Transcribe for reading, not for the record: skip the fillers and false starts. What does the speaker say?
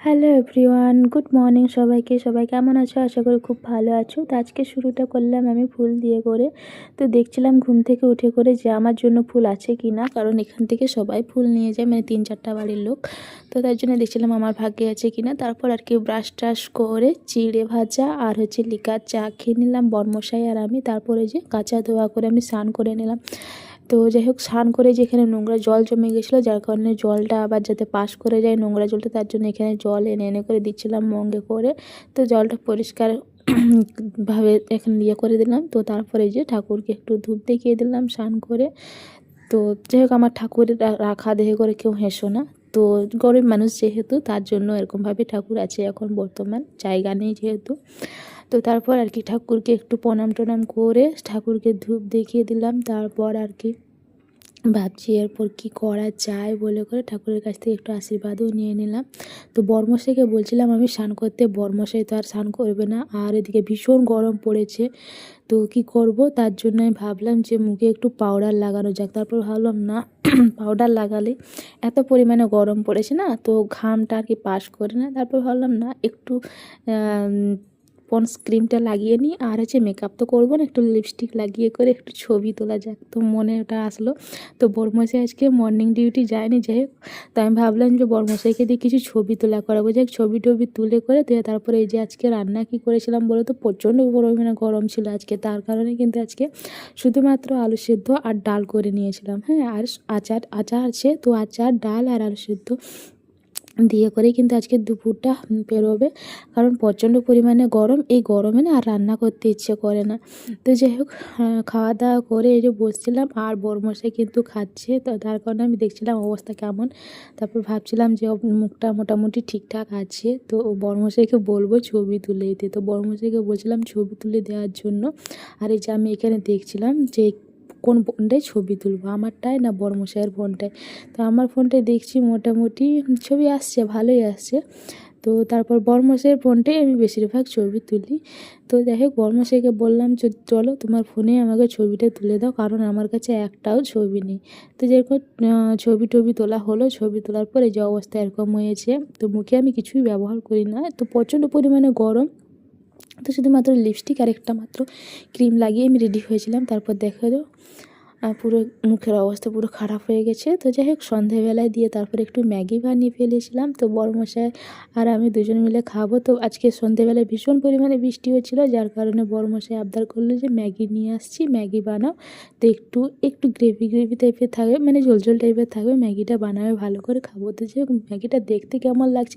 Hello everyone, good morning সবাইকে। সবাই কেমন আছো? আশা করি খুব ভালো আছো। তো আজকে শুরুটা করলাম আমি ফুল দিয়ে করে। তো দেখছিলাম ঘুম থেকে উঠে করে যে আমার জন্য ফুল আছে কি না, কারণ এখান থেকে সবাই ফুল নিয়ে যায়, মানে 3-4টা বাড়ির লোক। তো তার জন্য দেখছিলাম আমার ভাগ্যে আছে কি না। তারপর আর কি ব্রাশ টাশ করে চিড়ে ভাজা আর লিকার চা খেয়ে নিলাম বরমশাই আর আমি। তারপরে যে কাঁচা ধোয়া করে আমি স্নান করে নিলাম। তো যাই হোক, স্নান করে যেখানে নোংরা জল জমে গেছিলো, যার কারণে জলটা আবার যাতে পাস করে যায় নোংরা জলটা, তার জন্য এখানে জল এনে এনে করে দিচ্ছিলাম মগে করে। তো জলটা পরিষ্কার ভাবে এখানে করে দিলাম। তো তারপরে যে ঠাকুরকে একটু ধূপ দেখিয়ে দিলাম স্নান করে। তো যাই হোক, আমার ঠাকুরের রাখা দেহে করে কেউ হেসো না। তো গরিব মানুষ যেহেতু, তার জন্য এরকমভাবে ঠাকুর আছে এখন বর্তমান, জায়গা নেই যেহেতু। তো তারপর আর কি ঠাকুরকে একটু প্রণাম টনাম করে ঠাকুরকে ধূপ দেখিয়ে দিলাম। তারপর আর কি ভাবছি এরপর কি করা যায় বলে করে ঠাকুরের কাছ থেকে একটু আশীর্বাদও নিয়ে নিলাম। তো বরমশাইকে বলছিলাম আমি স্নান করতে, বরমশাই তো আর স্নান করবে না, আর এদিকে ভীষণ গরম পড়েছে। তো কি করব, তার জন্য আমি ভাবলাম যে মুখে একটু পাউডার লাগানো যাক। তারপর ভাবলাম না, পাউডার লাগালে এত পরিমাণে গরম পড়েছে না, তো ঘামটা আর কি পাস করে না। তারপর ভাবলাম না, একটু পন্ডস ক্রিমটা লাগিয়ে নিই, আর মেকআপ তো করবো না, একটু লিপস্টিক লাগিয়ে করে একটু ছবি তোলা যাক। তো মনে ওটা আসলো। তো বরমশাই আজকে মর্নিং ডিউটি যায়নি, যাই হোক। তো আমি ভাবলাম যে বরমশাইকে দিয়ে কিছু ছবি তোলা করাবো, যাই ছবি টবি তুলে করে দিয়ে তারপরে এই যে আজকে রান্না কি করেছিলাম বলো তো, প্রচণ্ড পরিমাণে গরম ছিল আজকে, তার কারণে কিন্তু আজকে শুধুমাত্র আলু সেদ্ধ আর ডাল করে নিয়েছিলাম। হ্যাঁ, আর আচার আচার আছে, তো আচার ডাল আর আলু সেদ্ধ দিয়ে করেই কিন্তু আজকে দুপুরটা পেরোবে, কারণ প্রচণ্ড পরিমাণে গরম। এই গরমে না আর রান্না করতে ইচ্ছে করে না। তো যাই হোক, খাওয়া দাওয়া করে এই যে বসছিলাম, আর বরমশাই কিন্তু খাচ্ছে। তো তার কারণে আমি দেখছিলাম অবস্থা কেমন। তারপর ভাবছিলাম যে মুখটা মোটামুটি ঠিকঠাক আছে, তো বরমশাইকে বলবো ছবি তুলে দিতে। তো বরমশাইকে বলছিলাম ছবি তুলে দেওয়ার জন্য। আর এই যে আমি এখানে দেখছিলাম যে কোন ফোনটায় ছবি তুলবো, আমারটায় না বরমশাইয়ের ফোনটায়। তো আমার ফোনটায় দেখছি মোটামুটি ছবি আসছে, ভালোই আসছে। তো তারপর বরমশাইয়ের ফোনটাই আমি বেশিরভাগ ছবি তুলি। তো যাই হোক, বরমশাইকে বললাম চলো তোমার ফোনে আমাকে ছবিটা তুলে দাও, কারণ আমার কাছে একটাও ছবি নেই। তো যেরকম ছবি টবি তোলা হলো, ছবি তোলার পরে যে অবস্থা এরকম হয়েছে। তো মুখে আমি কিছুই ব্যবহার করি না, তো প্রচণ্ড পরিমাণে গরম। তো শুধুমাত্র লিপস্টিক আর একটা মাত্র ক্রিম লাগিয়ে আমি রেডি হয়েছিলাম। তারপর দেখা যাও পুরো মুখের অবস্থা পুরো খারাপ হয়ে গেছে। তো যাই হোক, সন্ধেবেলায় দিয়ে তারপরে একটু ম্যাগি বানিয়ে ফেলেছিলাম। তো বরমশাই আর আমি দুজন মিলে খাবো। তো আজকে সন্ধেবেলায় ভীষণ পরিমাণে বৃষ্টি হচ্ছিলো, যার কারণে বরমশাই আবদার করলো যে ম্যাগি নিয়ে আসছি, ম্যাগি বানাও। তো একটু একটু গ্রেভি টাইপের থাকবে, মানে ঝোল ঝোল টাইপের থাকবে, ম্যাগিটা বানাবে ভালো করে খাবো। তো যাই হোক, ম্যাগিটা দেখতে কেমন লাগছে